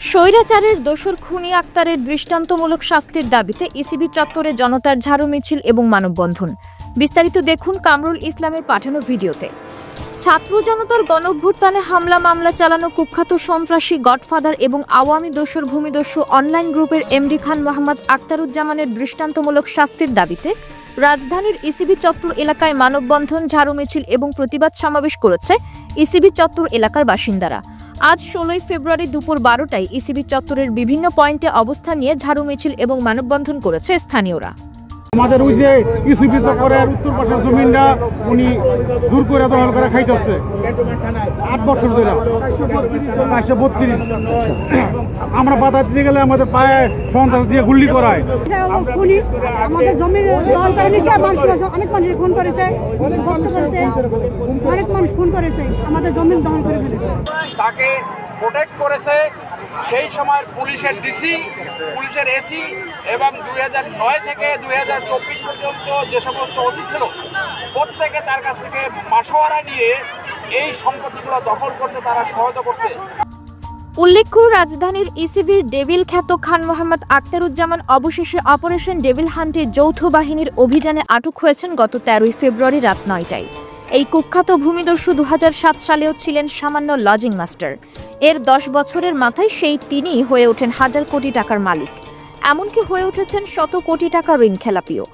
স্বৈরাচারের দোসর খুনি আক্তারের দৃষ্টান্তমূলক শাস্তির দাবিতে ইসিবি চত্বরে জনতার ঝাড়ু মিছিল এবং মানববন্ধন। বিস্তারিত দেখুন কামরুল ইসলামের পাঠানো ভিডিওতে। ছাত্র জনতার গণঅভ্যুত্থানে হামলা মামলা চালানো কুখ্যাত সন্ত্রাসী গডফাদার এবং আওয়ামী দোসর ভূমিদস্যু অনলাইন গ্রুপের এমডি খান মোহাম্মদ আখতারুজ্জামানের দৃষ্টান্তমূলক শাস্তির দাবিতে রাজধানীর ইসিবি চত্বর এলাকায় মানববন্ধন, ঝাড়ু মিছিল এবং প্রতিবাদ সমাবেশ করেছে ইসিবি চত্বর এলাকার বাসিন্দারা। আজ 16 ফেব্রুয়ারি দুপুর 12টায় ইসিবি চত্বরের বিভিন্ন পয়েন্টে অবস্থান নিয়ে ঝাড়ু মিছিল এবং মানববন্ধন করেছে স্থানীয়রা। আমাদের ওই যে ইসিবি চত্বরের উত্তর পাশের জমিনটা উনি দূর করে দখল করে খাইতেছে 8 বছর ধরে 432। আমরা বাধা দিতে গেলে আমাদের পায়ে সন্ত্রাস দিয়ে গুলি করায়। আমাদের জমির দখল করে নিচ্ছে, অনেক মানুষ ফোন করেছে, অনেক মানুষ ফোন করেছে, আমাদের জমির দখল করে ফেলেছে। তাকে প্রোটেক্ট করেছে সেই সময় পুলিশের ডিসি, পুলিশের এসি এবং 2009 থেকে 2024 পর্যন্ত যে সমস্ত ওসি ছিল প্রত্যেকে তার কাছ থেকে মাসোয়ারা নিয়ে এই সম্পত্তিগুলো দখল করতে তারা সহায়তা করছে। উল্লেখ্য, রাজধানীর ইসিবির ডেভিল খ্যাত খান মোহাম্মদ আখতারুজ্জামান অবশেষে অপারেশন ডেভিল হান্টে যৌথ বাহিনীর অভিযানে আটক হয়েছেন গত 13 ফেব্রুয়ারি রাত 9টায়। এই কুখ্যাত ভূমিদস্যু 2007 সালেও ছিলেন সামান্য লজিং মাস্টার। এর 10 বছরের মাথায় তিনিই হয়ে ওঠেন হাজার কোটি টাকার মালিক, এমনকি হয়ে উঠেছেন শত কোটি টাকা ঋণ খেলাপিও।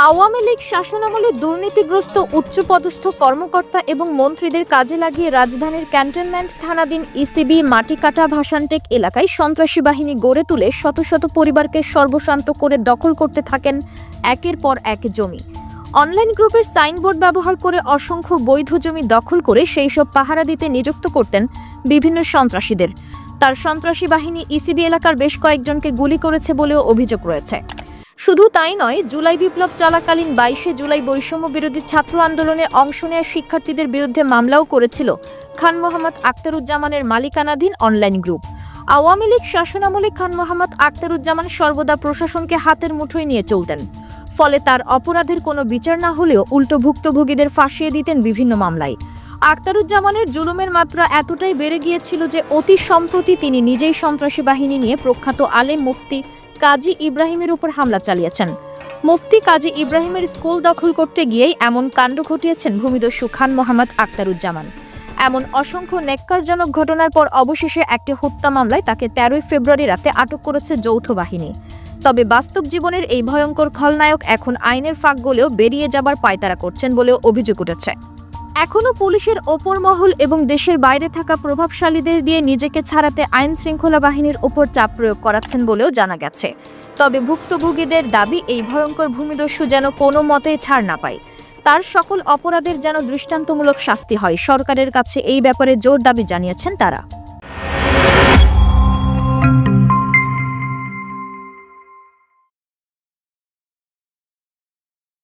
আওয়ামী লীগ শাসনামলে দুর্নীতিগ্রস্ত উচ্চপদস্থ কর্মকর্তা এবং মন্ত্রীদের কাজে লাগিয়ে রাজধানীর ক্যান্টনমেন্ট থানাধীন ইসিবি মাটিকাটা ভাসানটেক এলাকায় সন্ত্রাসী বাহিনী গড়ে তুলে শত শত পরিবারকে সর্বশান্ত করে দখল করতে থাকেন একের পর এক জমি। অনলাইন গ্রুপের সাইনবোর্ড ব্যবহার করে অসংখ্য বৈধ জমি দখল করে সেই সব পাহারা দিতে নিযুক্ত করতেন বিভিন্ন সন্ত্রাসীদের। তার সন্ত্রাসী বাহিনী ইসিবি এলাকার বেশ কয়েকজনকে গুলি করেছে বলেও অভিযোগ রয়েছে। শুধু তাই নয়, জুলাই বিপ্লব চলাকালীন 22 জুলাই বৈষম্য বিরোধী ছাত্র আন্দোলনে অংশ নেওয়া শিক্ষার্থীদের বিরুদ্ধে মামলাও করেছিল খান মোহাম্মদ আখতারুজ্জামানের মালিকানাধীন অনলাইন গ্রুপ। আওয়ামী লীগ শাসনামলে খান মোহাম্মদ আখতারুজ্জামান সর্বদা প্রশাসনকে হাতের মুঠোয় নিয়ে চলতেন। ফলে তার অপরাধের কোনো বিচার না হলেও উল্টো ভুক্তভোগীদের ফাঁসিয়ে দিতেন বিভিন্ন মামলায়। আখতারুজ্জামানের জুলুমের মাত্রা এতটাই বেড়ে গিয়েছিল যে অতি সম্প্রতি তিনি নিজেই সন্ত্রাসী বাহিনী নিয়ে প্রখ্যাত আলেম মুফতি কাজী ইব্রাহিমের উপর হামলা চালিয়েছেন। মুফতি কাজী ইব্রাহিমের স্কুল দখল করতে গিয়েই এমন কাণ্ড ঘটিয়েছেন ভূমিদস্যু খান মোহাম্মদ আখতারুজ্জামান। এমন অসংখ্য ন্যাক্কারজনক ঘটনার পর অবশেষে একটি হত্যা মামলায় তাকে 13 ফেব্রুয়ারি রাতে আটক করেছে যৌথ বাহিনী। তবে বাস্তব জীবনের এই ভয়ঙ্কর খলনায়ক এখন আইনের ফাঁক গলেও বেরিয়ে যাবার পায়তারা করছেন বলেও অভিযোগ উঠেছে। এখনও পুলিশের ওপর মহল এবং দেশের বাইরে থাকা প্রভাবশালীদের দিয়ে নিজেকে ছাড়াতে আইন শৃঙ্খলা বাহিনীর উপর চাপ প্রয়োগ করাচ্ছেন বলেও জানা গেছে। তবে ভুক্তভোগীদের দাবি, এই ভয়ঙ্কর ভূমিদস্যু যেন কোনো মতেই ছাড় না পায়। তার সকল অপরাধের যেন দৃষ্টান্তমূলক শাস্তি হয়। সরকারের কাছে এই ব্যাপারে জোর দাবি জানিয়েছেন তারা।